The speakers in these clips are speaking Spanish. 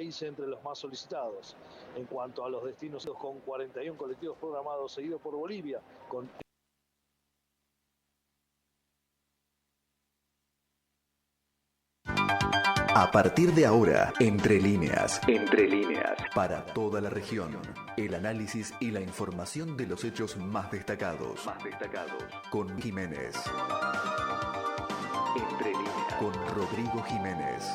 país entre los más solicitados. En cuanto a los destinos, con 41 colectivos programados, seguido por Bolivia, con A partir de ahora, Entre Líneas. Entre Líneas. Para toda la región. El análisis y la información de los hechos más destacados. Con Jiménez. Entre Líneas. Con Rodrigo Jiménez.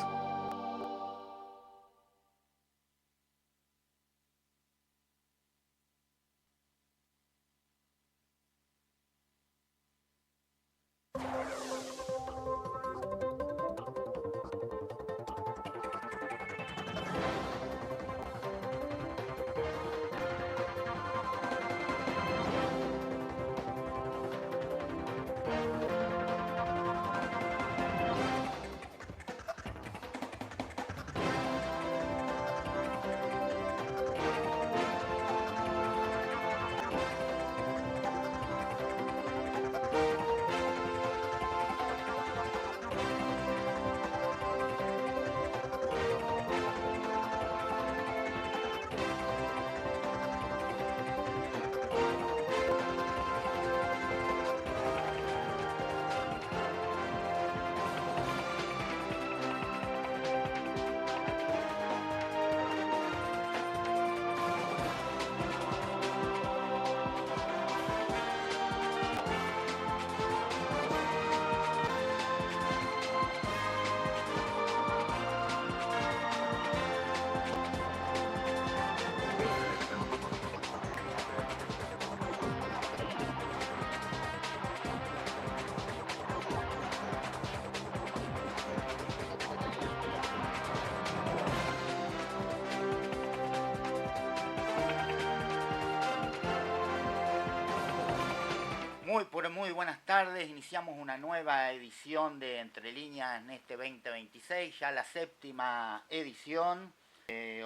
Muy buenas tardes, iniciamos una nueva edición de Entre Líneas en este 2026, ya la séptima edición.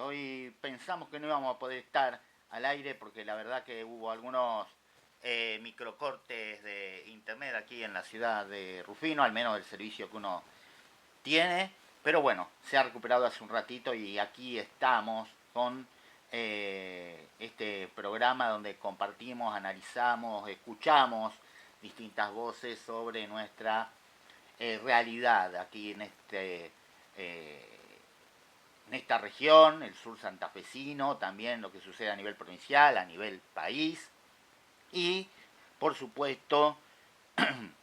Hoy pensamos que no íbamos a poder estar al aire porque la verdad que hubo algunos microcortes de internet aquí en la ciudad de Rufino, al menos el servicio que uno tiene, pero bueno, se ha recuperado hace un ratito y aquí estamos con este programa donde compartimos, analizamos, escuchamos distintas voces sobre nuestra realidad aquí en esta región, el sur santafesino, también lo que sucede a nivel provincial, a nivel país y, por supuesto,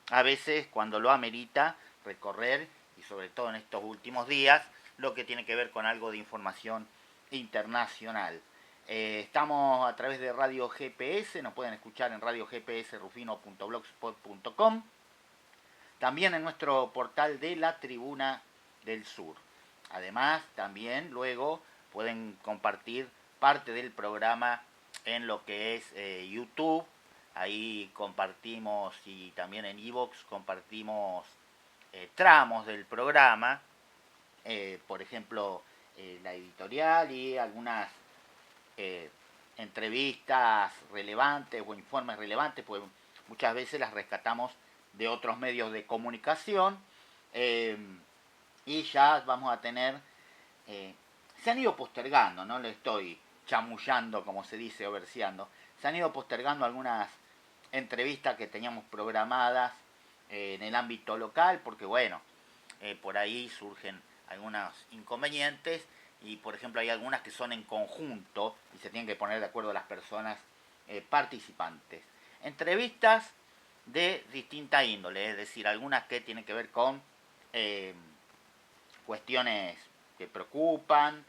a veces cuando lo amerita, recorrer, y sobre todo en estos últimos días, lo que tiene que ver con algo de información internacional. Estamos a través de Radio GPS, nos pueden escuchar en radiogpsrufino.blogspot.com, también en nuestro portal de la Tribuna del Sur. Además, también luego pueden compartir parte del programa en lo que es YouTube. Ahí compartimos, y también en iVoox compartimos tramos del programa, por ejemplo, la editorial y algunas entrevistas relevantes o informes relevantes, pues muchas veces las rescatamos de otros medios de comunicación, y ya vamos a tener, se han ido postergando, no le estoy chamullando como se dice o verseando, se han ido postergando algunas entrevistas que teníamos programadas en el ámbito local, porque bueno, por ahí surgen algunos inconvenientes y por ejemplo hay algunas que son en conjunto y se tienen que poner de acuerdo las personas participantes. Entrevistas de distinta índole, es decir, algunas que tienen que ver con cuestiones que preocupan,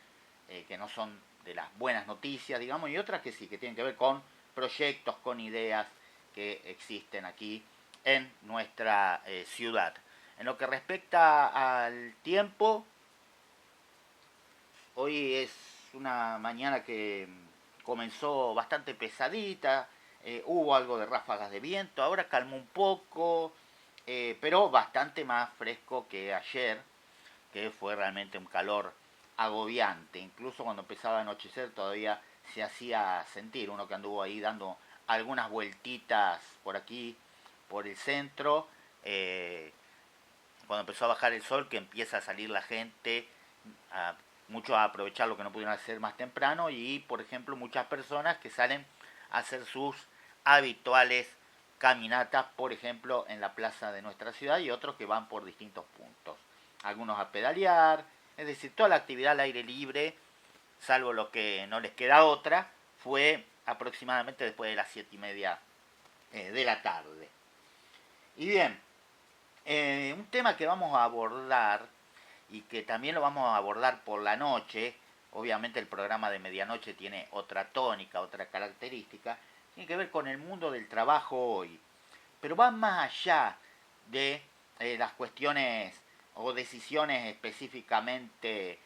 que no son de las buenas noticias, digamos, y otras que sí, que tienen que ver con proyectos, con ideas que existen aquí en nuestra ciudad. En lo que respecta al tiempo, hoy es una mañana que comenzó bastante pesadita, hubo algo de ráfagas de viento, ahora calmó un poco, pero bastante más fresco que ayer, que fue realmente un calor agobiante. Incluso cuando empezaba a anochecer todavía se hacía sentir, uno que anduvo ahí dando algunas vueltitas por aquí, por el centro, cuando empezó a bajar el sol, que empieza a salir la gente muchos a aprovechar lo que no pudieron hacer más temprano y, por ejemplo, muchas personas que salen a hacer sus habituales caminatas, por ejemplo, en la plaza de nuestra ciudad y otros que van por distintos puntos. Algunos a pedalear, es decir, toda la actividad al aire libre, salvo lo que no les queda otra, fue aproximadamente después de las 7:30 de la tarde. Y bien, un tema que vamos a abordar y que también lo vamos a abordar por la noche, obviamente el programa de medianoche tiene otra tónica, otra característica, tiene que ver con el mundo del trabajo hoy, pero va más allá de las cuestiones o decisiones específicamente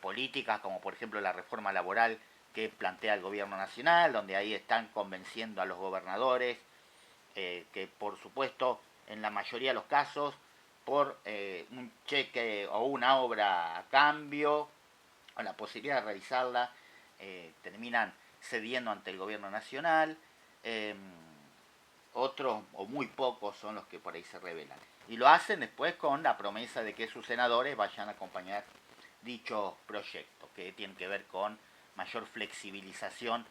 políticas, como por ejemplo la reforma laboral que plantea el gobierno nacional, donde ahí están convenciendo a los gobernadores, que por supuesto en la mayoría de los casos por un cheque o una obra a cambio o la posibilidad de realizarla terminan cediendo ante el gobierno nacional. Otros o muy pocos son los que por ahí se rebelan y lo hacen después con la promesa de que sus senadores vayan a acompañar dichos proyectos que tienen que ver con mayor flexibilización,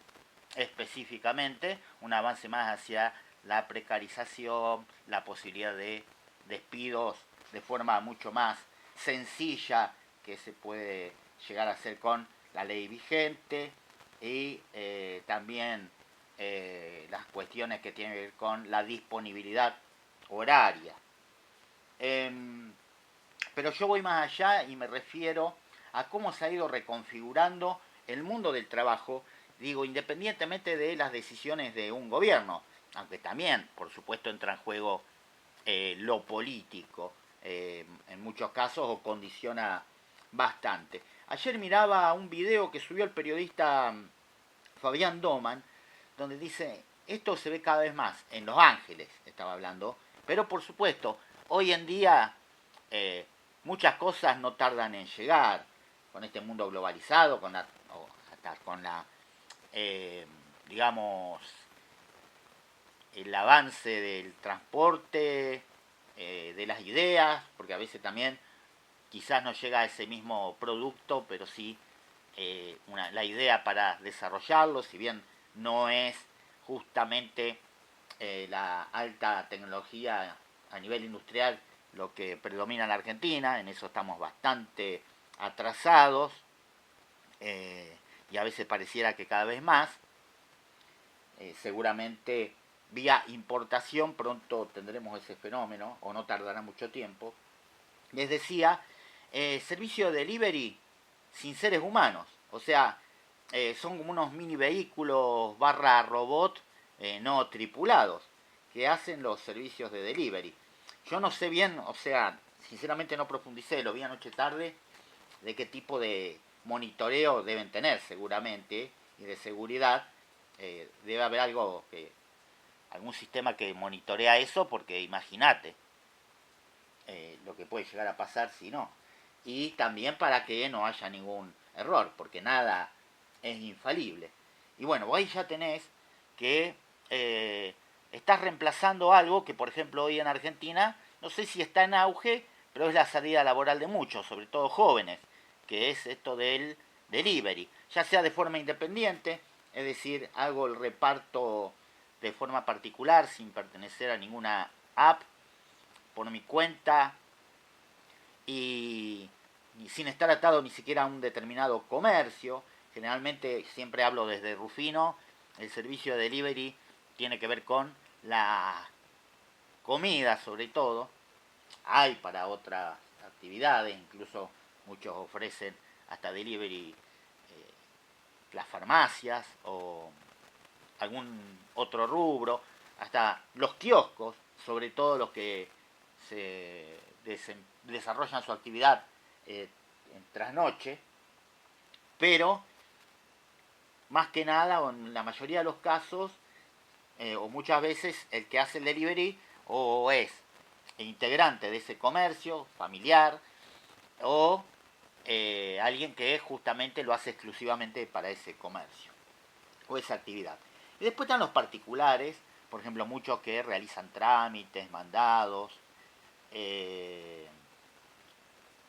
específicamente un avance más hacia la precarización, la posibilidad de despidos de forma mucho más sencilla que se puede llegar a hacer con la ley vigente y también las cuestiones que tienen que ver con la disponibilidad horaria. Pero yo voy más allá y me refiero a cómo se ha ido reconfigurando el mundo del trabajo, digo, independientemente de las decisiones de un gobierno, aunque también, por supuesto, entra en juego lo político, en muchos casos, o condiciona bastante. Ayer miraba un video que subió el periodista Fabián Doman, donde dice, esto se ve cada vez más, en Los Ángeles estaba hablando, pero por supuesto, hoy en día muchas cosas no tardan en llegar, con este mundo globalizado, hasta con la, digamos, el avance del transporte, de las ideas, porque a veces también quizás no llega a ese mismo producto, pero sí la idea para desarrollarlo, si bien no es justamente la alta tecnología a nivel industrial lo que predomina en la Argentina, en eso estamos bastante atrasados y a veces pareciera que cada vez más. Seguramente vía importación pronto tendremos ese fenómeno, o no tardará mucho tiempo. Les decía, servicio de delivery sin seres humanos, o sea, son como unos mini vehículos barra robot no tripulados que hacen los servicios de delivery. Yo no sé bien, o sea, sinceramente no profundicé, lo vi anoche tarde, de qué tipo de monitoreo deben tener seguramente y de seguridad. Debe haber algún sistema que monitorea eso, porque imagínate lo que puede llegar a pasar si no. Y también para que no haya ningún error, porque nada es infalible. Y bueno, vos ahí ya tenés que estás reemplazando algo que, por ejemplo, hoy en Argentina, no sé si está en auge, pero es la salida laboral de muchos, sobre todo jóvenes, que es esto del delivery, ya sea de forma independiente, es decir, hago el reparto de forma particular, sin pertenecer a ninguna app, por mi cuenta y sin estar atado ni siquiera a un determinado comercio. Generalmente siempre hablo desde Rufino, el servicio de delivery tiene que ver con la comida sobre todo, hay para otras actividades, incluso muchos ofrecen hasta delivery las farmacias o algún otro rubro, hasta los kioscos, sobre todo los que se desarrollan su actividad en trasnoche, pero más que nada, o en la mayoría de los casos, o muchas veces el que hace el delivery o es integrante de ese comercio familiar o alguien que justamente lo hace exclusivamente para ese comercio o esa actividad. Y después están los particulares, por ejemplo, muchos que realizan trámites, mandados,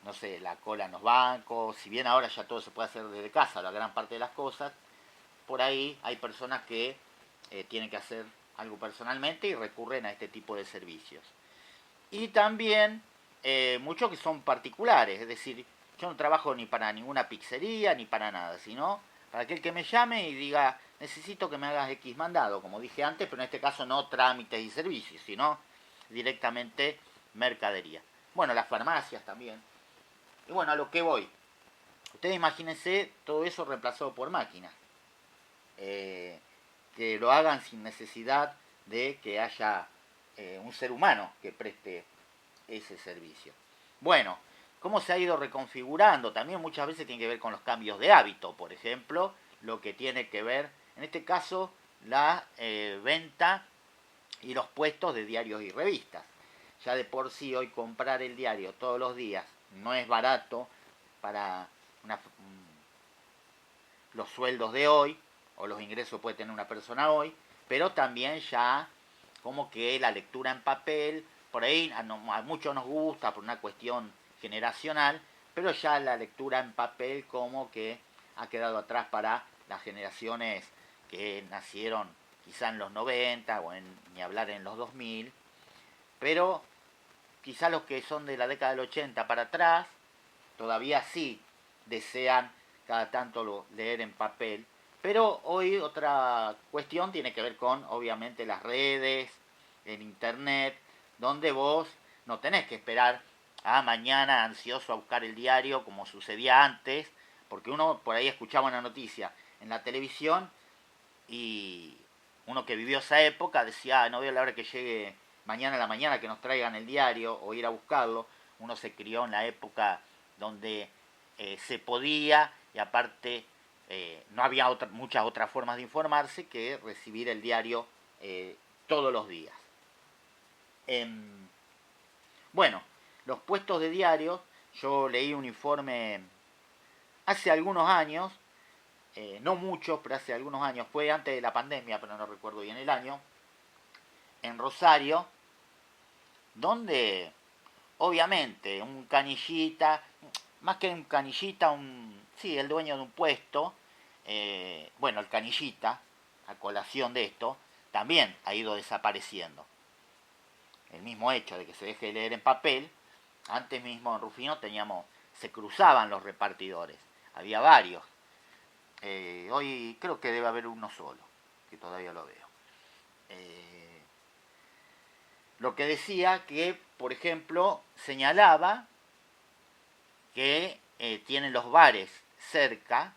no sé, la cola en los bancos, si bien ahora ya todo se puede hacer desde casa, la gran parte de las cosas, por ahí hay personas que tienen que hacer algo personalmente y recurren a este tipo de servicios. Y también muchos que son particulares, es decir, yo no trabajo ni para ninguna pizzería ni para nada, sino para aquel que me llame y diga, necesito que me hagas X mandado, como dije antes, pero en este caso no trámites y servicios, sino directamente mercadería. Bueno, las farmacias también. Y bueno, a lo que voy. Ustedes imagínense todo eso reemplazado por máquinas. Que lo hagan sin necesidad de que haya un ser humano que preste ese servicio. Bueno, ¿cómo se ha ido reconfigurando? También muchas veces tiene que ver con los cambios de hábito, por ejemplo, lo que tiene que ver, en este caso, la venta y los puestos de diarios y revistas. Ya de por sí hoy comprar el diario todos los días no es barato para los sueldos de hoy, o los ingresos que puede tener una persona hoy, pero también ya como que la lectura en papel, por ahí a muchos nos gusta por una cuestión generacional, pero ya la lectura en papel como que ha quedado atrás para las generaciones que nacieron quizá en los 90 o ni hablar en los 2000, pero quizá los que son de la década del 80 para atrás todavía sí desean cada tanto leer en papel. Pero hoy otra cuestión tiene que ver con, obviamente, las redes, el internet, donde vos no tenés que esperar a mañana ansioso a buscar el diario como sucedía antes, porque uno por ahí escuchaba una noticia en la televisión y uno que vivió esa época decía, no veo la hora que llegue mañana a la mañana que nos traigan el diario o ir a buscarlo. Uno se crió en la época donde se podía y aparte no había muchas otras formas de informarse que recibir el diario todos los días. Bueno, los puestos de diarios, yo leí un informe hace algunos años, no muchos, pero hace algunos años, fue antes de la pandemia, pero no recuerdo bien el año, en Rosario, donde obviamente un canillita, más que un canillita, el dueño de un puesto, bueno, el canillita, a colación de esto, también ha ido desapareciendo. El mismo hecho de que se deje de leer en papel, antes mismo en Rufino se cruzaban los repartidores, había varios. Hoy creo que debe haber uno solo, que todavía lo veo. Lo que decía que, por ejemplo, señalaba que tienen los bares cerca,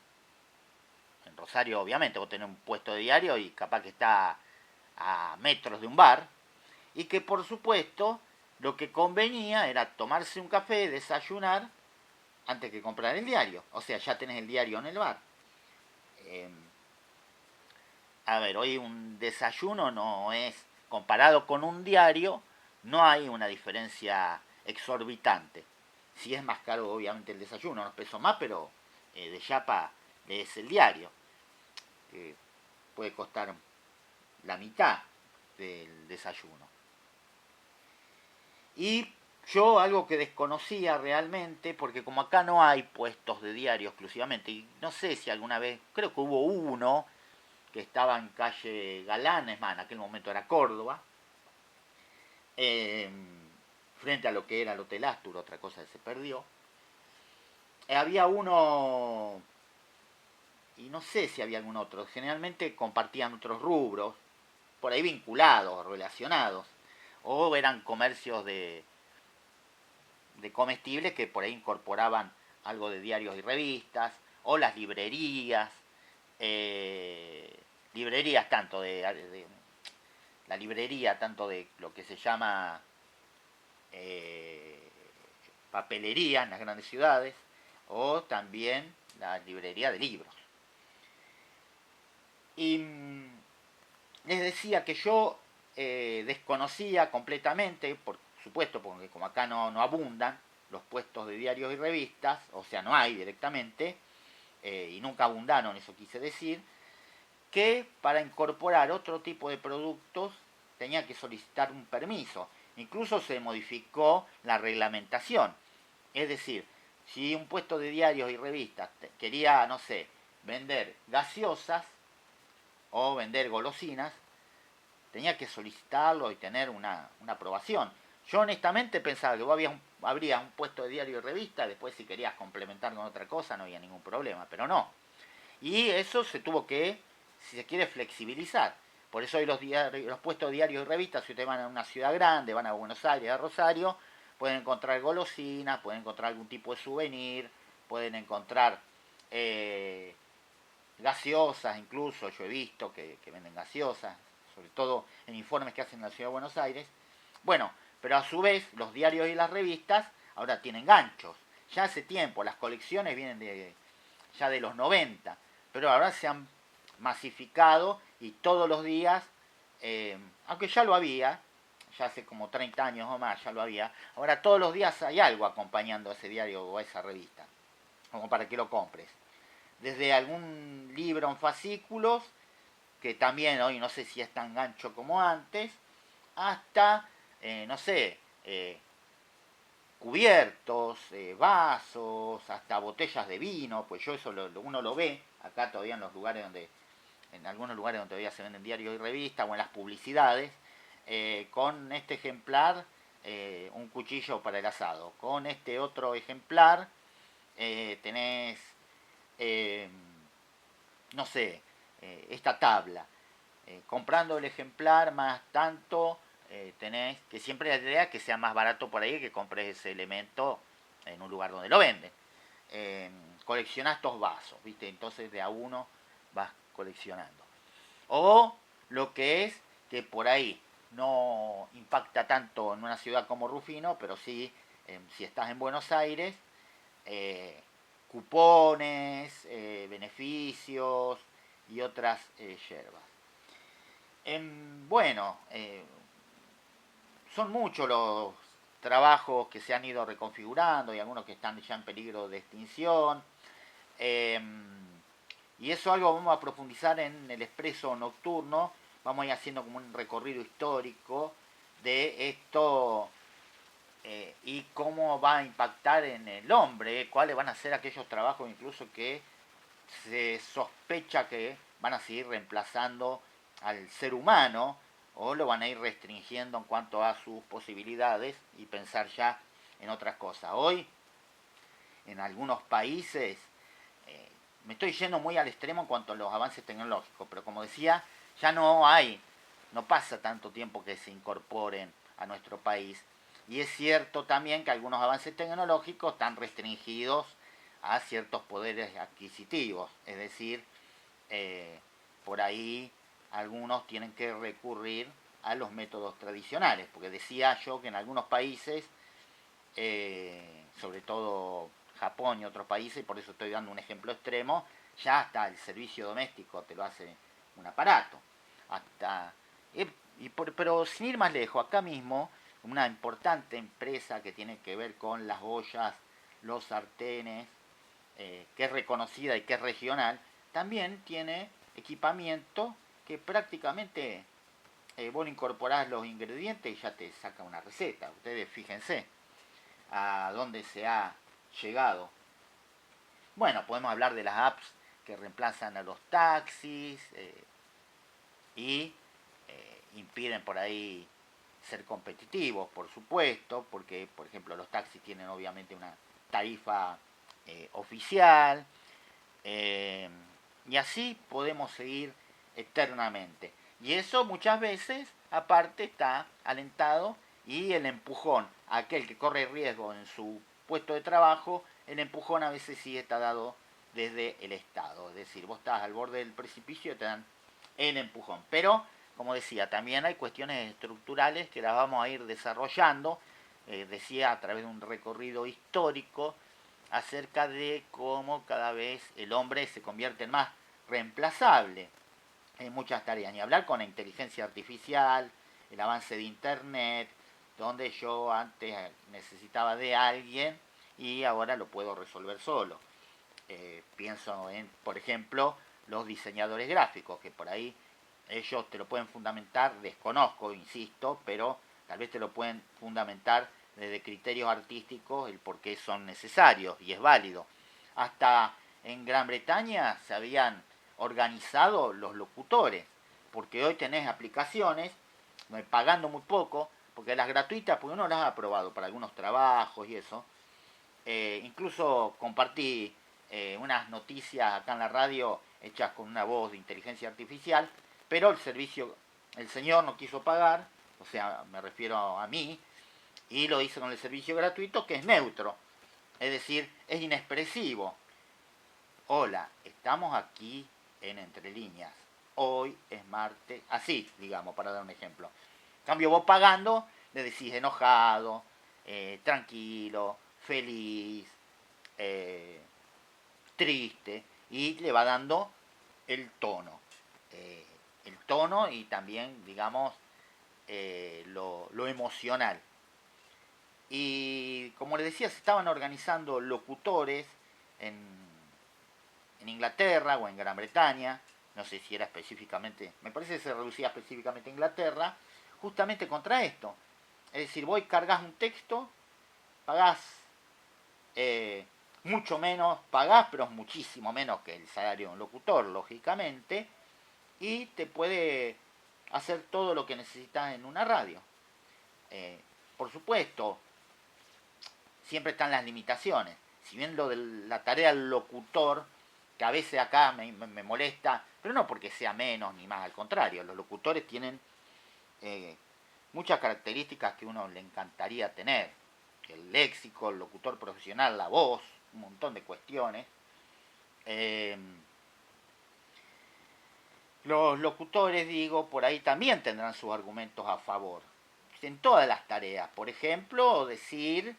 en Rosario obviamente vos tenés un puesto de diario y capaz que está a metros de un bar, y que por supuesto lo que convenía era tomarse un café, desayunar, antes que comprar el diario. O sea, ya tenés el diario en el bar. A ver, hoy un desayuno no es, comparado con un diario, no hay una diferencia exorbitante. Si es más caro, obviamente, el desayuno, unos pesos más, pero de chapa es el diario. Puede costar la mitad del desayuno. Y yo algo que desconocía realmente, porque como acá no hay puestos de diario exclusivamente, y no sé si alguna vez, creo que hubo uno que estaba en calle Galán, es más, en aquel momento era Córdoba, frente a lo que era el Hotel Astur, otra cosa que se perdió. Había uno, y no sé si había algún otro, generalmente compartían otros rubros, por ahí vinculados, relacionados, o eran comercios de comestibles que por ahí incorporaban algo de diarios y revistas, o las librerías, tanto de la librería, tanto de lo que se llama papelería en las grandes ciudades, o también la librería de libros. Y les decía que yo desconocía completamente, por supuesto, porque como acá no abundan los puestos de diarios y revistas, o sea, no hay directamente, y nunca abundaron, eso quise decir, que para incorporar otro tipo de productos tenía que solicitar un permiso. Incluso se modificó la reglamentación. Es decir, si un puesto de diarios y revistas quería, no sé, vender gaseosas o vender golosinas, tenía que solicitarlo y tener una aprobación. Yo honestamente pensaba que vos habría un puesto de diario y revista, después si querías complementar con otra cosa no había ningún problema, pero no. Y eso se tuvo que, si se quiere, flexibilizar. Por eso hoy los puestos de diarios y revistas, si ustedes van a una ciudad grande, van a Buenos Aires, a Rosario, pueden encontrar golosinas, pueden encontrar algún tipo de souvenir, pueden encontrar gaseosas incluso, yo he visto que venden gaseosas, sobre todo en informes que hacen en la ciudad de Buenos Aires. Bueno, pero a su vez los diarios y las revistas ahora tienen ganchos. Ya hace tiempo, las colecciones vienen ya de los 90, pero ahora se han masificado y todos los días, aunque ya lo había, ya hace como 30 años o más ya lo había, ahora todos los días hay algo acompañando a ese diario o a esa revista, como para que lo compres. Desde algún libro en fascículos, que también hoy no sé si es tan gancho como antes, hasta, no sé, cubiertos, vasos, hasta botellas de vino, pues yo eso uno lo ve acá todavía en los lugares en algunos lugares donde todavía se venden diarios y revistas o en las publicidades, con este ejemplar un cuchillo para el asado, con este otro ejemplar tenés, no sé, esta tabla. Comprando el ejemplar más tanto, tenés que siempre la idea que sea más barato por ahí que compres ese elemento en un lugar donde lo venden. Coleccionás estos vasos, ¿viste? Entonces de a uno vas coleccionando. O lo que es que por ahí no impacta tanto en una ciudad como Rufino, pero sí, si estás en Buenos Aires, cupones, beneficios y otras yerbas. Bueno, son muchos los trabajos que se han ido reconfigurando y algunos que están ya en peligro de extinción. Y eso algo vamos a profundizar en el expreso nocturno. Vamos a ir haciendo como un recorrido histórico de esto y cómo va a impactar en el hombre, cuáles van a ser aquellos trabajos incluso que se sospecha que van a seguir reemplazando al ser humano o lo van a ir restringiendo en cuanto a sus posibilidades y pensar ya en otras cosas. Hoy, en algunos países, me estoy yendo muy al extremo en cuanto a los avances tecnológicos, pero como decía, ya no pasa tanto tiempo que se incorporen a nuestro país. Y es cierto también que algunos avances tecnológicos están restringidos a ciertos poderes adquisitivos, es decir, por ahí algunos tienen que recurrir a los métodos tradicionales, porque decía yo que en algunos países, sobre todo Japón y otros países, y por eso estoy dando un ejemplo extremo, ya hasta el servicio doméstico te lo hace un aparato. Pero sin ir más lejos, acá mismo, una importante empresa que tiene que ver con las ollas, los sartenes, que es reconocida y que es regional, también tiene equipamiento que prácticamente vos incorporás los ingredientes y ya te saca una receta. Ustedes fíjense a dónde se ha llegado. Bueno, podemos hablar de las apps que reemplazan a los taxis y impiden por ahí ser competitivos, por supuesto, porque, por ejemplo, los taxis tienen obviamente una tarifa oficial, y así podemos seguir eternamente. Y eso muchas veces, aparte, está alentado y el empujón a aquel que corre riesgo en su puesto de trabajo, el empujón a veces sí está dado desde el Estado. Es decir, vos estás al borde del precipicio y te dan el empujón. Pero, como decía, también hay cuestiones estructurales que las vamos a ir desarrollando, decía, a través de un recorrido histórico, acerca de cómo cada vez el hombre se convierte en más reemplazable en muchas tareas. Ni hablar con la inteligencia artificial, el avance de Internet, donde yo antes necesitaba de alguien y ahora lo puedo resolver solo. Pienso en, por ejemplo, los diseñadores gráficos, que por ahí ellos te lo pueden fundamentar, desconozco, insisto, pero tal vez te lo pueden fundamentar desde criterios artísticos el por qué son necesarios, y es válido. Hasta en Gran Bretaña se habían organizado los locutores, porque hoy tenés aplicaciones pagando muy poco, porque las gratuitas, porque uno las ha aprobado para algunos trabajos y eso. Incluso compartí unas noticias acá en la radio hechas con una voz de inteligencia artificial, pero el señor no quiso pagar, o sea, me refiero a mí, y lo hice con el servicio gratuito, que es neutro, es decir, es inexpresivo. Hola, estamos aquí en Entre Líneas, hoy es martes, así, digamos, para dar un ejemplo. En cambio, vos pagando, le decís enojado, tranquilo, feliz, triste, y le va dando el tono. El tono y también, digamos, lo emocional. Y como les decía, se estaban organizando locutores en Inglaterra o en Gran Bretaña, no sé si era específicamente, me parece que se reducía específicamente a Inglaterra, justamente contra esto. Es decir, vos cargas un texto, pagás mucho menos, pagás, pero muchísimo menos que el salario de un locutor, lógicamente, y te puede hacer todo lo que necesitas en una radio. Por supuesto, siempre están las limitaciones. Si bien lo de la tarea del locutor, que a veces acá me molesta, pero no porque sea menos ni más, al contrario, los locutores tienen muchas características que uno le encantaría tener. El léxico, el locutor profesional, la voz, un montón de cuestiones. Los locutores, digo, por ahí también tendrán sus argumentos a favor. En todas las tareas. Por ejemplo, decir,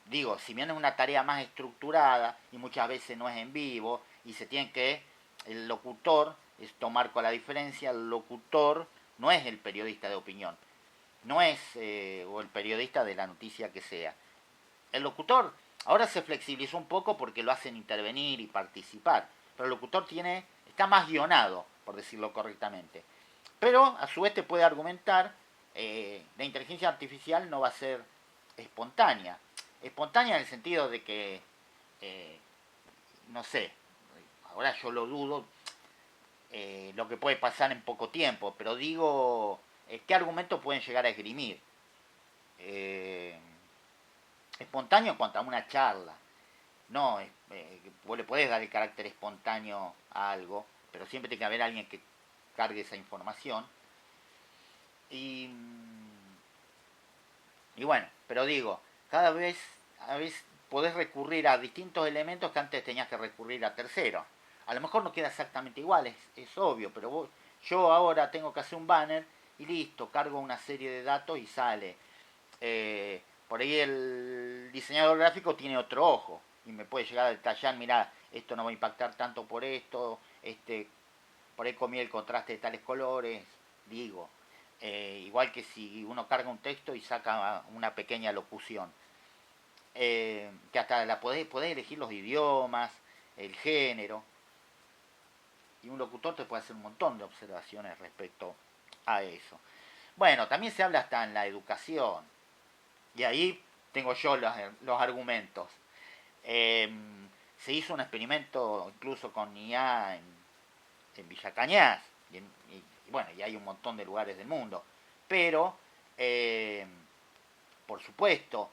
digo, si bien es una tarea más estructurada y muchas veces no es en vivo y se tiene que, el locutor, esto marco la diferencia, el locutor no es el periodista de opinión, no es o el periodista de la noticia que sea. El locutor ahora se flexibilizó un poco porque lo hacen intervenir y participar, pero el locutor está más guionado, por decirlo correctamente. Pero a su vez te puede argumentar, la inteligencia artificial no va a ser espontánea. Espontánea en el sentido de que, no sé, ahora yo lo dudo, lo que puede pasar en poco tiempo, pero digo, ¿qué argumentos pueden llegar a esgrimir? Espontáneo en cuanto a una charla. No, vos le podés dar el carácter espontáneo a algo, pero siempre tiene que haber alguien que cargue esa información. Y bueno, pero digo, cada vez podés recurrir a distintos elementos que antes tenías que recurrir a terceros. A lo mejor no queda exactamente igual, es obvio, pero yo ahora tengo que hacer un banner y listo, cargo una serie de datos y sale. Por ahí el diseñador gráfico tiene otro ojo y me puede llegar a detallar, mira, esto no va a impactar tanto por esto, por ahí comí el contraste de tales colores, digo. Igual que si uno carga un texto y saca una pequeña locución. Que hasta podés elegir los idiomas, el género. Y un locutor te puede hacer un montón de observaciones respecto a eso. Bueno, también se habla hasta en la educación. Y ahí tengo yo los argumentos. Se hizo un experimento incluso con IA en Villa Cañas. Y bueno, y hay un montón de lugares del mundo. Pero, por supuesto,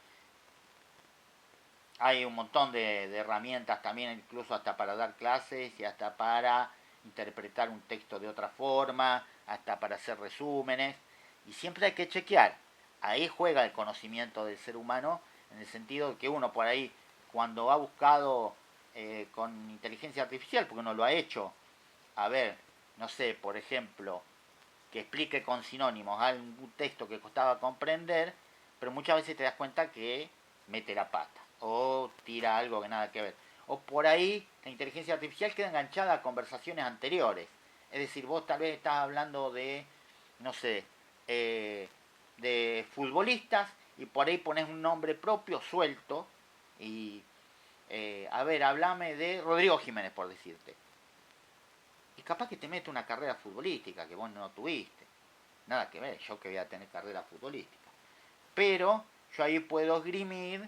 hay un montón de herramientas también, incluso hasta para dar clases y hasta para interpretar un texto de otra forma, hasta para hacer resúmenes. Y siempre hay que chequear. Ahí juega el conocimiento del ser humano, en el sentido de que uno por ahí, cuando ha buscado con inteligencia artificial, porque uno lo ha hecho, a ver, no sé, por ejemplo, que explique con sinónimos algún texto que costaba comprender, pero muchas veces te das cuenta que mete la pata o tira algo que nada que ver. O por ahí la inteligencia artificial queda enganchada a conversaciones anteriores. Es decir, vos tal vez estás hablando de, no sé, de futbolistas y por ahí pones un nombre propio suelto y, a ver, hablame de Rodrigo Jiménez, por decirte. Y capaz que te mete una carrera futbolística que vos no tuviste. Nada que ver, yo que voy a tener carrera futbolística. pero yo ahí puedo esgrimir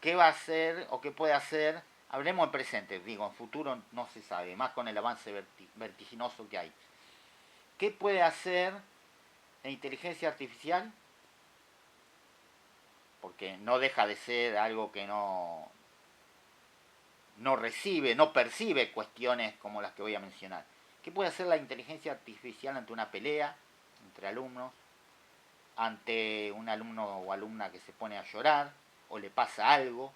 qué va a hacer o qué puede hacer. Hablemos en presente, digo, en futuro no se sabe, más con el avance vertiginoso que hay. ¿Qué puede hacer la inteligencia artificial? Porque no deja de ser algo que no recibe, no percibe cuestiones como las que voy a mencionar. ¿Qué puede hacer la inteligencia artificial ante una pelea entre alumnos? Ante un alumno o alumna que se pone a llorar o le pasa algo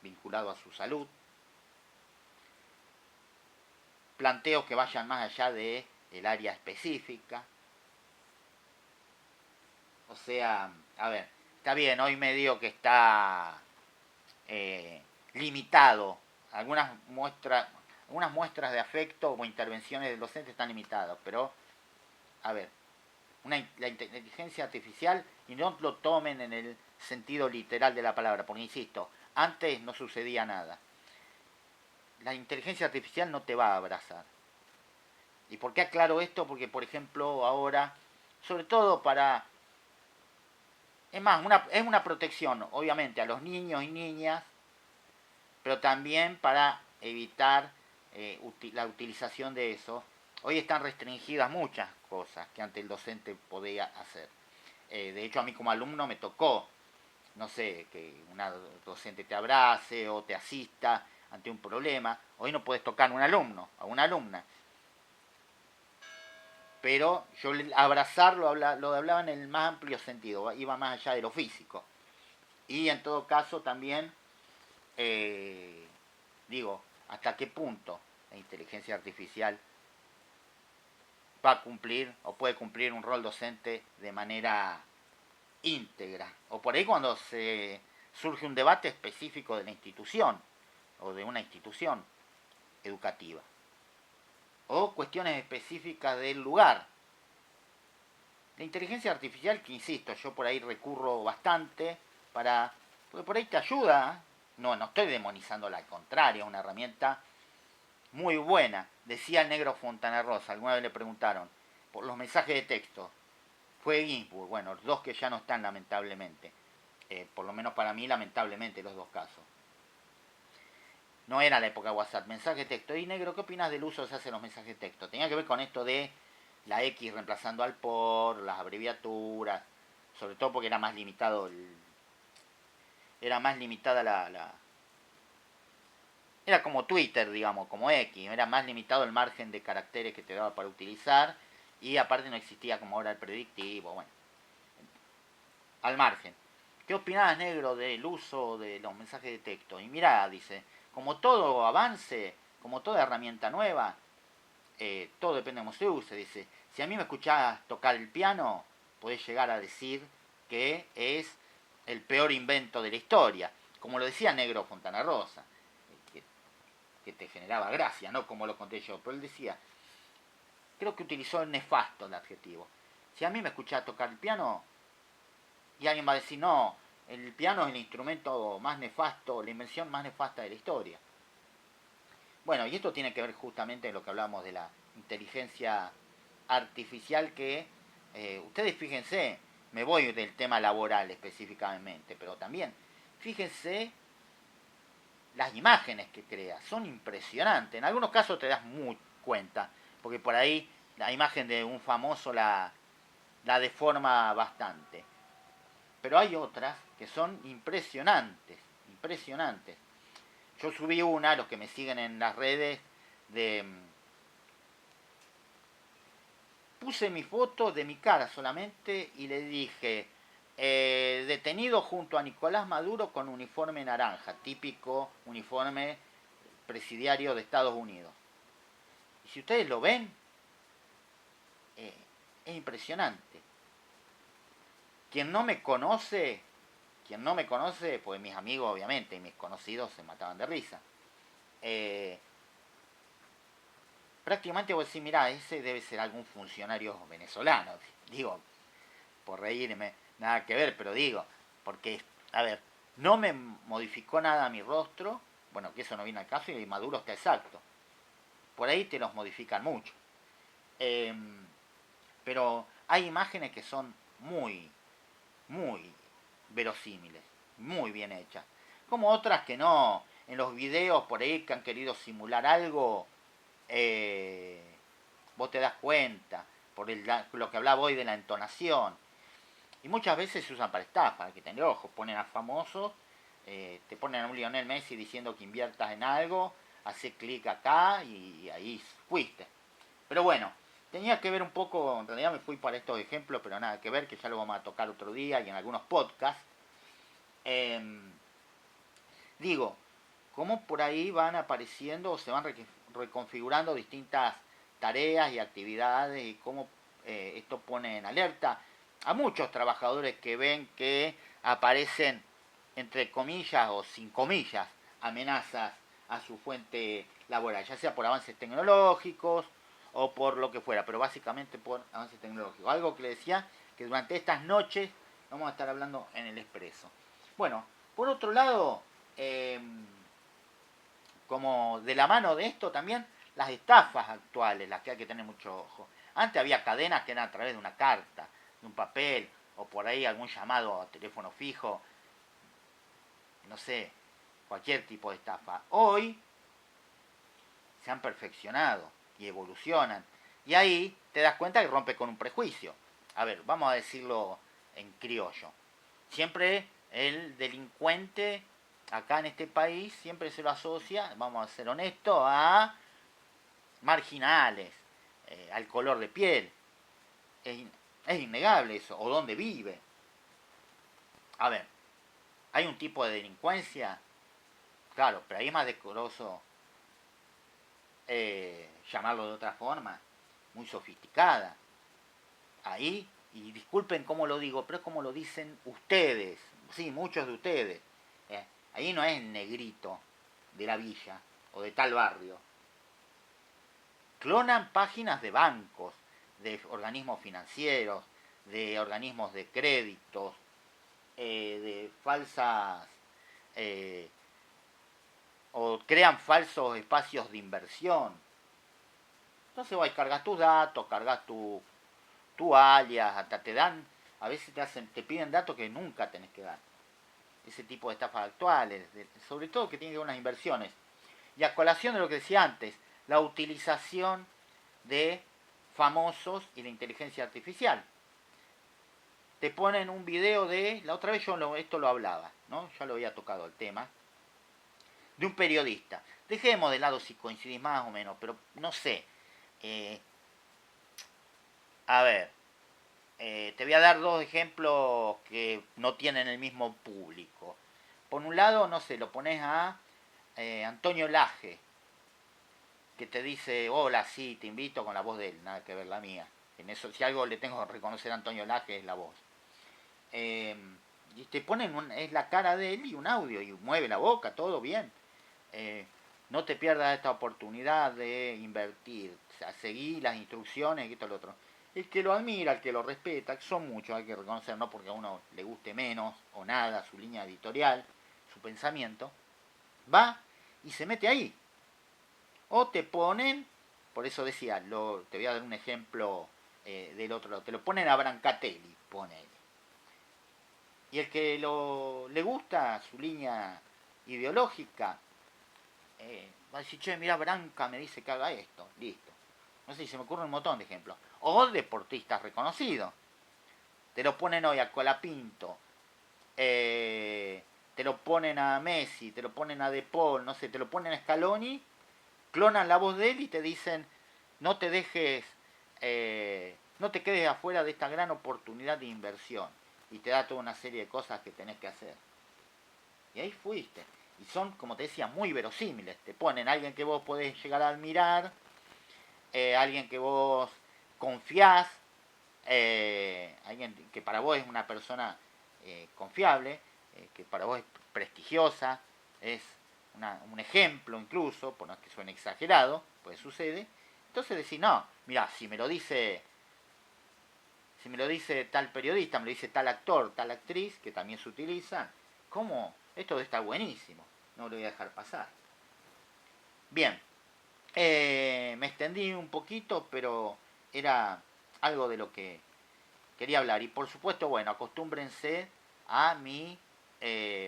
vinculado a su salud. Planteos que vayan más allá del área específica. O sea, a ver, está bien, hoy medio que está limitado. Algunas muestras de afecto o intervenciones del docente están limitadas, pero, a ver, la inteligencia artificial, y no lo tomen en el sentido literal de la palabra, porque insisto, antes no sucedía nada. La inteligencia artificial no te va a abrazar. ¿Y por qué aclaro esto? Porque, por ejemplo, ahora, sobre todo para... Es más, es una protección, obviamente, a los niños y niñas, pero también para evitar la utilización de eso. Hoy están restringidas muchas cosas que antes el docente podía hacer. De hecho, a mí como alumno me tocó, no sé, que una docente te abrace o te asista ante un problema. Hoy no puedes tocar a un alumno, a una alumna. Pero yo abrazar lo hablaba en el más amplio sentido, iba más allá de lo físico. Y en todo caso también, digo, hasta qué punto la inteligencia artificial va a cumplir o puede cumplir un rol docente de manera íntegra. O por ahí cuando surge un debate específico de la institución o de una institución educativa. O cuestiones específicas del lugar. La inteligencia artificial, que insisto, yo por ahí recurro bastante porque por ahí te ayuda. No estoy demonizándola, al contrario, es una herramienta muy buena. Decía el negro Fontana Rosa, alguna vez le preguntaron por los mensajes de texto. Fue Ginsburg, bueno, los dos que ya no están lamentablemente. Por lo menos para mí, lamentablemente, los dos casos. No era la época de WhatsApp, mensaje de texto. Y negro, ¿qué opinas del uso que se hace de los mensajes de texto? Tenía que ver con esto de la X reemplazando al por, las abreviaturas, sobre todo porque era más limitado era más limitada era como Twitter, digamos, como X, era más limitado el margen de caracteres que te daba para utilizar, y aparte no existía como ahora el predictivo, bueno, al margen. ¿Qué opinás, negro, del uso de los mensajes de texto? Y mirá, dice, como todo avance, como toda herramienta nueva, todo depende de cómo se use, dice. Si a mí me escuchás tocar el piano, podés llegar a decir que es el peor invento de la historia. Como lo decía Negro Fontana Rosa, que te generaba gracia, ¿no? Como lo conté yo. Pero él decía, creo que utilizó el nefasto el adjetivo. Si a mí me escuchás tocar el piano, y alguien va a decir, no, el piano es el instrumento más nefasto, la invención más nefasta de la historia. Bueno, y esto tiene que ver justamente en lo que hablamos de la inteligencia artificial que, ustedes fíjense, me voy del tema laboral específicamente, pero también, fíjense las imágenes que crea, son impresionantes. En algunos casos te das muy cuenta, porque por ahí la imagen de un famoso la deforma bastante. Pero hay otras que son impresionantes, impresionantes. Yo subí una, los que me siguen en las redes, puse mi foto de mi cara solamente y le dije, detenido junto a Nicolás Maduro con uniforme naranja, típico uniforme presidiario de Estados Unidos. Y si ustedes lo ven, es impresionante. Quien no me conoce, pues mis amigos obviamente y mis conocidos se mataban de risa. Prácticamente voy a decir, mirá, ese debe ser algún funcionario venezolano. Digo, por reírme, nada que ver, pero digo, porque, a ver, no me modificó nada mi rostro, bueno, que eso no viene al caso, y Maduro está exacto. Por ahí te los modifican mucho. Pero hay imágenes que son muy, muy verosímiles, muy bien hechas. Como otras que no, en los videos por ahí que han querido simular algo, vos te das cuenta, por lo que hablaba hoy de la entonación. Y muchas veces se usan para estafa, hay que tener ojo, ponen a famosos, te ponen a un Lionel Messi diciendo que inviertas en algo, hace clic acá y ahí fuiste. Pero bueno, tenía que ver un poco, en realidad me fui para estos ejemplos, pero nada que ver, que ya lo vamos a tocar otro día y en algunos podcasts. Digo, cómo por ahí van apareciendo o se van reconfigurando distintas tareas y actividades y cómo esto pone en alerta a muchos trabajadores que ven que aparecen, entre comillas o sin comillas, amenazas a su fuente laboral, ya sea por avances tecnológicos o por lo que fuera, pero básicamente por avances tecnológicos. Algo que le decía que durante estas noches vamos a estar hablando en el Expreso. Bueno, por otro lado, como de la mano de esto también, las estafas actuales, las que hay que tener mucho ojo. Antes había cadenas que eran a través de una carta, de un papel, o por ahí algún llamado a teléfono fijo, no sé, cualquier tipo de estafa. Hoy se han perfeccionado y evolucionan. Y ahí te das cuenta que rompe con un prejuicio. A ver, vamos a decirlo en criollo. Siempre el delincuente acá en este país siempre se lo asocia, vamos a ser honestos, a marginales, al color de piel. Es innegable eso, o dónde vive. A ver, hay un tipo de delincuencia, claro, pero ahí es más decoroso llamarlo de otra forma, muy sofisticada. Ahí, y disculpen cómo lo digo, pero es como lo dicen ustedes, sí, muchos de ustedes. Ahí no es el negrito de la villa o de tal barrio. Clonan páginas de bancos, de organismos financieros, de organismos de créditos, de falsas... o crean falsos espacios de inversión. Entonces vas, cargas tus datos, cargas tu alias, hasta te dan, a veces te piden datos que nunca tenés que dar. Ese tipo de estafas actuales, sobre todo que tienen que ver con las inversiones. Y a colación de lo que decía antes, la utilización de famosos y la inteligencia artificial. Te ponen un video de, la otra vez esto lo hablaba, ¿no? Ya lo había tocado el tema, de un periodista. Dejemos de lado si coincidís más o menos, pero no sé. A ver, te voy a dar dos ejemplos que no tienen el mismo público. Por un lado, no sé, lo pones a Antonio Laje, que te dice, hola, sí, te invito, con la voz de él, nada que ver la mía. En eso, si algo le tengo que reconocer a Antonio Laje es la voz. Y te ponen, es la cara de él y un audio, y mueve la boca, todo bien. No te pierdas esta oportunidad de invertir, o sea, seguí las instrucciones y esto y lo otro. El que lo admira, el que lo respeta, que son muchos, hay que reconocer, no porque a uno le guste menos o nada su línea editorial, su pensamiento, va y se mete ahí. O te ponen, por eso decía, te voy a dar un ejemplo del otro lado, te lo ponen a Brancatelli, pone él. Y el que le gusta su línea ideológica, va a decir, che, mira, Branca me dice que haga esto, listo. No sé, se me ocurre un montón de ejemplos. O deportistas reconocidos. Te lo ponen hoy a Colapinto, te lo ponen a Messi, te lo ponen a De Paul, no sé, te lo ponen a Scaloni, clonan la voz de él y te dicen, no te dejes, no te quedes afuera de esta gran oportunidad de inversión. Y te da toda una serie de cosas que tenés que hacer. Y ahí fuiste. Y son, como te decía, muy verosímiles. Te ponen a alguien que vos podés llegar a admirar, alguien que vos confiás, alguien que para vos es una persona confiable, que para vos es prestigiosa, es un ejemplo incluso, por no que suene exagerado, pues sucede. Entonces decís, no, mira, si me lo dice tal periodista, me lo dice tal actor, tal actriz, que también se utiliza, ¿cómo? Esto está buenísimo, no lo voy a dejar pasar. Bien, me extendí un poquito, pero era algo de lo que quería hablar. Y por supuesto, bueno, acostúmbrense a mi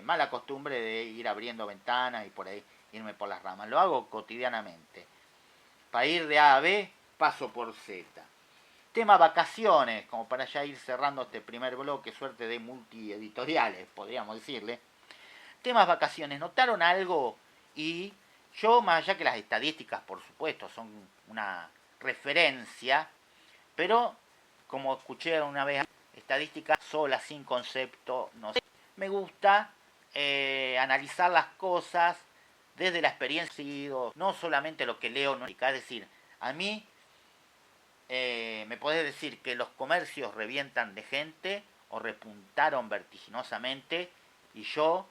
mala costumbre de ir abriendo ventanas y por ahí irme por las ramas. Lo hago cotidianamente. Para ir de A a B, paso por Z. Tema vacaciones, como para ya ir cerrando este primer bloque, suerte de multieditoriales, podríamos decirle. Temas vacaciones, ¿notaron algo? Y yo, más allá que las estadísticas, por supuesto, son una referencia, pero como escuché una vez, estadística sola, sin concepto, no sé. Me gusta analizar las cosas desde la experiencia, no solamente lo que leo, no, es decir, a mí me podés decir que los comercios revientan de gente o repuntaron vertiginosamente y yo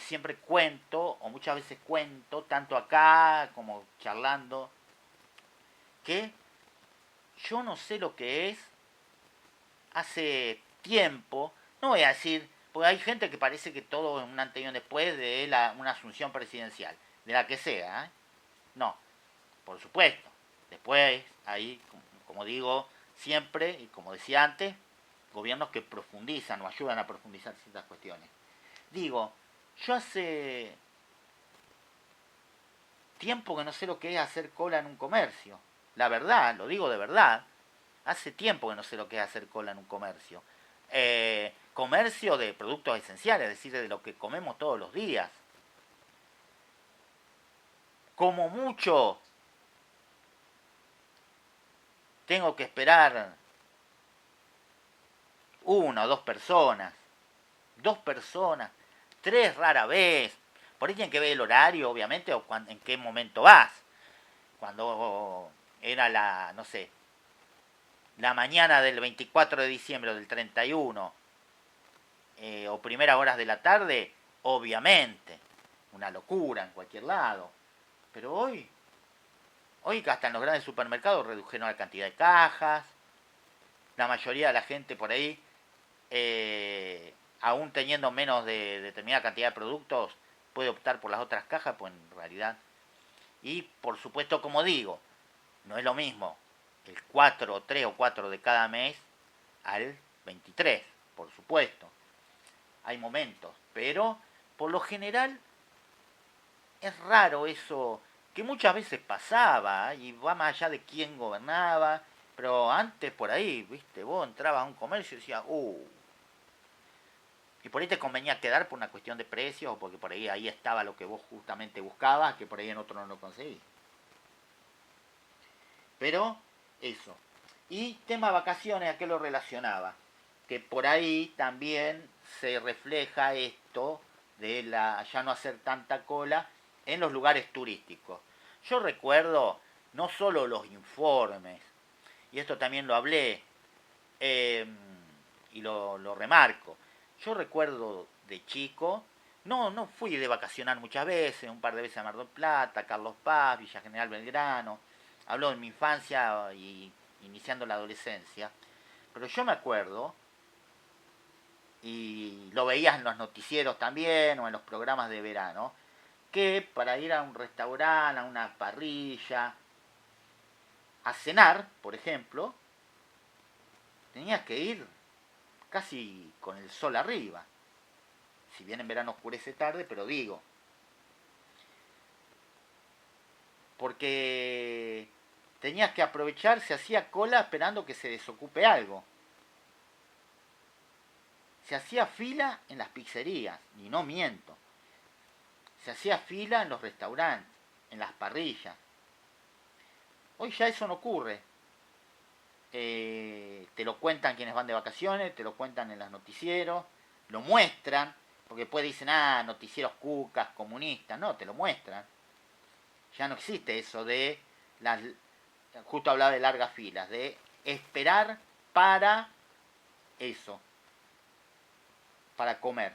siempre cuento, o muchas veces cuento, tanto acá como charlando, que yo no sé lo que es hace tiempo, no voy a decir, porque hay gente que parece que todo es un antes y un después de una asunción presidencial, de la que sea, ¿eh? No, por supuesto. Después, ahí, como digo, siempre, y como decía antes, gobiernos que profundizan o ayudan a profundizar ciertas cuestiones. Digo, yo hace tiempo que no sé lo que es hacer cola en un comercio. La verdad, lo digo de verdad. Hace tiempo que no sé lo que es hacer cola en un comercio. Comercio de productos esenciales, es decir, de lo que comemos todos los días. Como mucho, tengo que esperar una o dos personas. Dos personas. Tres rara vez. Por ahí tienen que ver el horario, obviamente, o en qué momento vas. Cuando era la, no sé, la mañana del 24 de diciembre o del 31, o primeras horas de la tarde, obviamente, una locura en cualquier lado. Pero hoy que hasta en los grandes supermercados redujeron la cantidad de cajas, la mayoría de la gente por ahí, aún teniendo menos de determinada cantidad de productos, puede optar por las otras cajas, pues en realidad. Y por supuesto, como digo, no es lo mismo el 4, 3 o 4 de cada mes al 23, por supuesto. Hay momentos, pero por lo general es raro eso, que muchas veces pasaba, y va más allá de quién gobernaba, pero antes por ahí, viste, vos entrabas a un comercio y decías, y por ahí te convenía quedar por una cuestión de precios, o porque por ahí estaba lo que vos justamente buscabas, que por ahí en otro no lo conseguís. Pero eso. Y tema vacaciones, ¿a qué lo relacionaba? Que por ahí también se refleja esto de ya no hacer tanta cola en los lugares turísticos. Yo recuerdo no solo los informes, y esto también lo hablé, y lo remarco. Yo recuerdo de chico, no fui de vacacionar muchas veces, un par de veces a Mar del Plata, Carlos Paz, Villa General Belgrano. Hablo de mi infancia y iniciando la adolescencia. Pero yo me acuerdo, y lo veías en los noticieros también, o en los programas de verano, que para ir a un restaurante, a una parrilla, a cenar, por ejemplo, tenías que ir casi con el sol arriba. Si bien en verano oscurece tarde, pero digo. Porque tenías que aprovechar, se hacía cola esperando que se desocupe algo. Se hacía fila en las pizzerías, y no miento. Se hacía fila en los restaurantes, en las parrillas. Hoy ya eso no ocurre. Te lo cuentan quienes van de vacaciones, te lo cuentan en los noticieros, lo muestran, porque después dicen, noticieros cucas, comunistas, no, te lo muestran. Ya no existe eso de, justo hablaba de largas filas, de esperar para eso, para comer.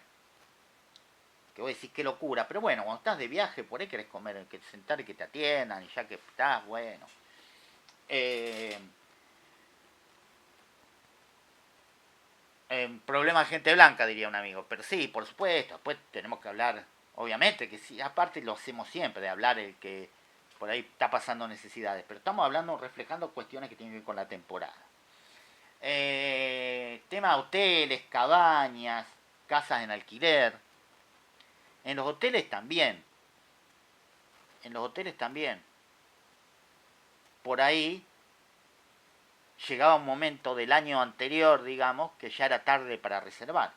Que vos decís, qué locura, pero bueno, cuando estás de viaje, por ahí querés comer, que te sentar y que te atiendan, y ya que estás, bueno. Problema de gente blanca, diría un amigo. Pero sí, por supuesto, después tenemos que hablar, obviamente, que sí, aparte lo hacemos siempre, de hablar el que por ahí está pasando necesidades. Pero estamos hablando, reflejando cuestiones que tienen que ver con la temporada. Tema hoteles, cabañas, casas en alquiler. En los hoteles también. Por ahí llegaba un momento del año anterior, digamos, que ya era tarde para reservar.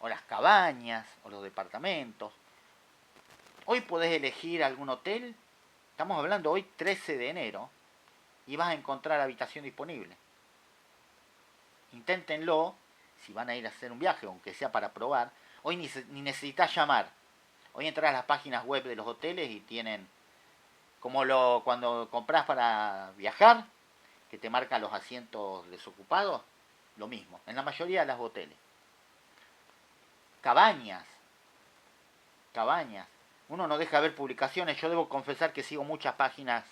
O las cabañas, o los departamentos. Hoy podés elegir algún hotel. Estamos hablando hoy 13 de enero. Y vas a encontrar habitación disponible. Inténtenlo si van a ir a hacer un viaje, aunque sea para probar. Hoy ni necesitas llamar. Hoy entras a las páginas web de los hoteles y tienen, como cuando compras para viajar, que te marcan los asientos desocupados, lo mismo, en la mayoría de los hoteles. Cabañas. Uno no deja de ver publicaciones. Yo debo confesar que sigo muchas páginas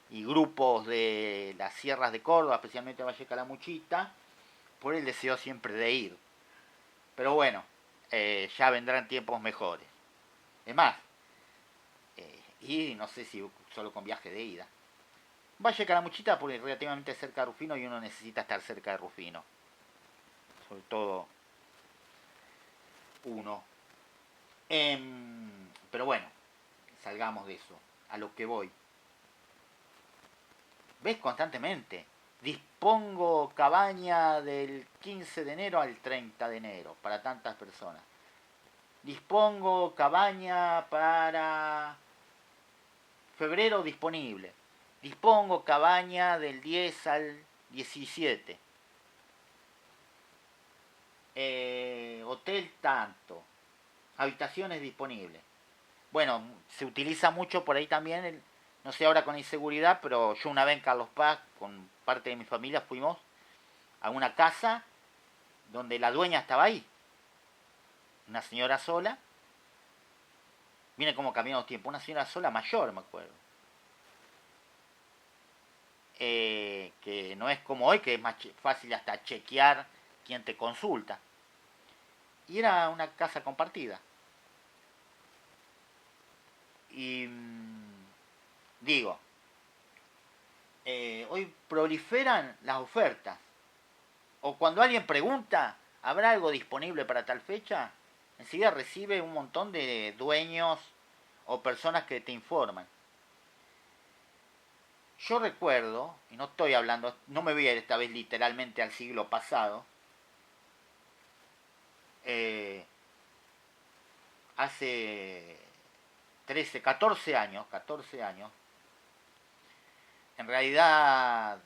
y grupos de las sierras de Córdoba, especialmente Valle Calamuchita, por el deseo siempre de ir. Pero bueno, ya vendrán tiempos mejores. Es más, y no sé si solo con viaje de ida. Valle Calamuchita porque relativamente cerca de Rufino y uno necesita estar cerca de Rufino. Sobre todo uno. Pero bueno, salgamos de eso. A lo que voy. ¿Ves? Constantemente. Dispongo cabaña del 15 de enero al 30 de enero para tantas personas. Dispongo cabaña para febrero disponible. Dispongo cabaña del 10 al 17. Hotel tanto. Habitaciones disponibles. Bueno, se utiliza mucho por ahí también, no sé ahora con inseguridad, pero yo una vez en Carlos Paz, con parte de mi familia, fuimos a una casa donde la dueña estaba ahí. Una señora sola. Viene como cambiando los tiempos. Una señora sola mayor, me acuerdo. Que no es como hoy, que es más fácil hasta chequear quién te consulta. Y era una casa compartida. Y digo, hoy proliferan las ofertas. O cuando alguien pregunta, ¿habrá algo disponible para tal fecha? Enseguida recibe un montón de dueños o personas que te informan. Yo recuerdo, y no estoy hablando, no me voy a ir esta vez literalmente al siglo pasado, hace 13, 14 años, en realidad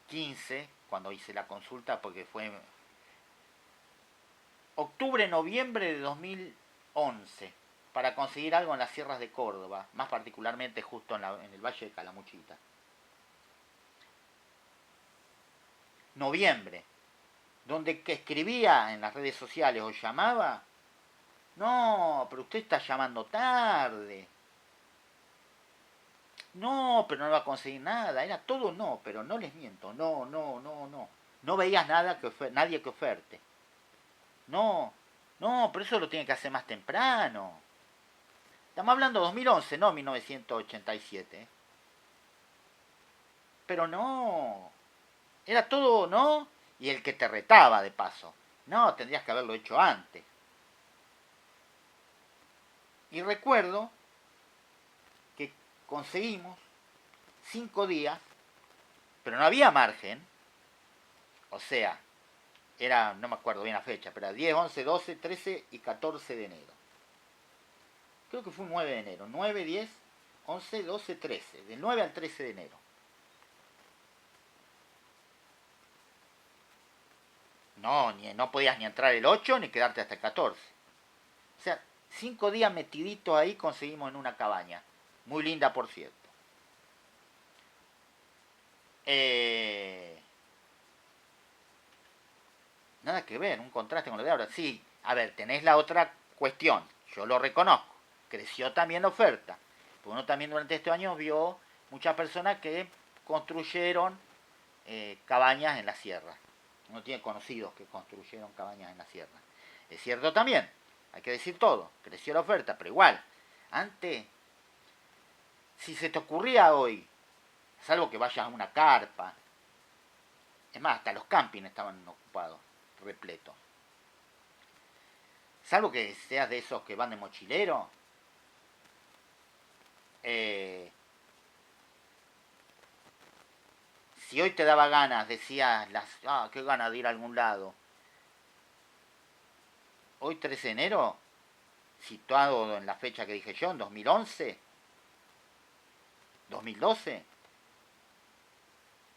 15, cuando hice la consulta, porque fue octubre, noviembre de 2011, para conseguir algo en las sierras de Córdoba, más particularmente justo en el Valle de Calamuchita. Noviembre, donde que escribía en las redes sociales o llamaba, no, pero usted está llamando tarde. No, pero no va a conseguir nada. Era todo no, pero no les miento. No. No veías nadie que oferte. No, pero eso lo tiene que hacer más temprano. Estamos hablando de 2011, no 1987. Pero no. Era todo no. Y el que te retaba de paso. No, tendrías que haberlo hecho antes. Y recuerdo que conseguimos 5 días, pero no había margen. O sea, era, no me acuerdo bien la fecha, pero era 10, 11, 12, 13 y 14 de enero. Creo que fue un 9 de enero. 9, 10, 11, 12, 13. Del 9 al 13 de enero. No podías ni entrar el 8 ni quedarte hasta el 14. O sea, 5 días metiditos ahí conseguimos en una cabaña. Muy linda, por cierto. Nada que ver, un contraste con lo de ahora. Sí, a ver, tenés la otra cuestión. Yo lo reconozco. Creció también la oferta. Porque uno también durante estos años vio muchas personas que construyeron cabañas en la sierra. Uno tiene conocidos que construyeron cabañas en la sierra. Es cierto también, hay que decir todo. Creció la oferta, pero igual. Antes, si se te ocurría hoy salvo que vayas a una carpa. Es más, hasta los campings estaban ocupados, repletos. Salvo que seas de esos que van de mochilero. Si hoy te daba ganas, decías, qué ganas de ir a algún lado. Hoy 13 de enero, situado en la fecha que dije yo, en 2011, 2012,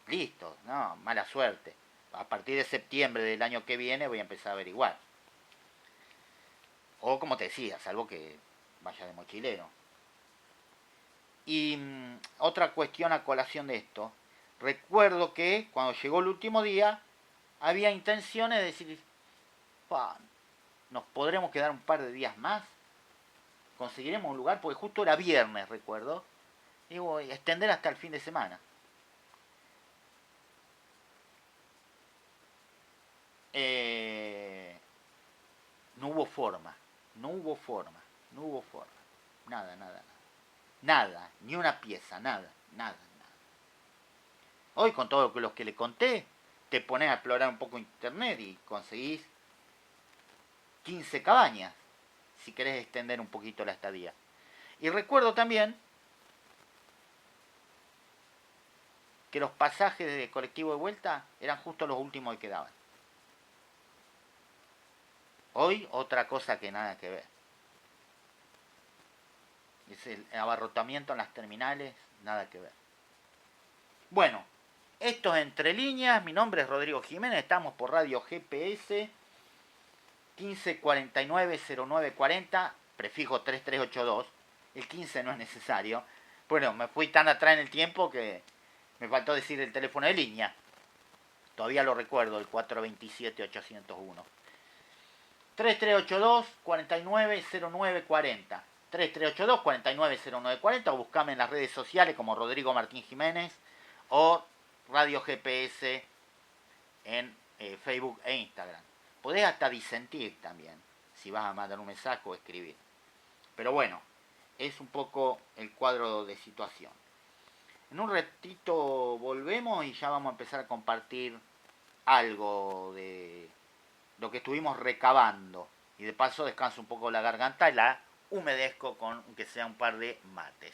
listo, no, mala suerte. A partir de septiembre del año que viene voy a empezar a averiguar. O como te decía, salvo que vaya de mochilero. Y otra cuestión a colación de esto. Recuerdo que cuando llegó el último día, había intenciones de decir, nos podremos quedar un par de días más. Conseguiremos un lugar, porque justo era viernes, recuerdo. Digo, extender hasta el fin de semana. No hubo forma. Nada, ni una pieza, nada. Hoy con todo lo que le conté, te pones a explorar un poco internet y conseguís 15 cabañas, si querés extender un poquito la estadía. Y recuerdo también que los pasajes de colectivo de vuelta eran justo los últimos que quedaban. Hoy otra cosa que nada que ver. Es el abarrotamiento en las terminales, nada que ver. Bueno, esto es Entre Líneas. Mi nombre es Rodrigo Jiménez. Estamos por Radio GPS 1549-0940, prefijo 3382. El 15 no es necesario. Bueno, me fui tan atrás en el tiempo que me faltó decir el teléfono de línea. Todavía lo recuerdo, el 427-801. 3382-490940. 3382-490940 o buscame en las redes sociales como Rodrigo Martín Jiménez o Radio GPS en Facebook e Instagram. Podés hasta disentir también si vas a mandar un mensaje o escribir. Pero bueno, es un poco el cuadro de situación. En un ratito volvemos y ya vamos a empezar a compartir algo de lo que estuvimos recabando. Y de paso descanso un poco la garganta y la humedezco con que sea un par de mates.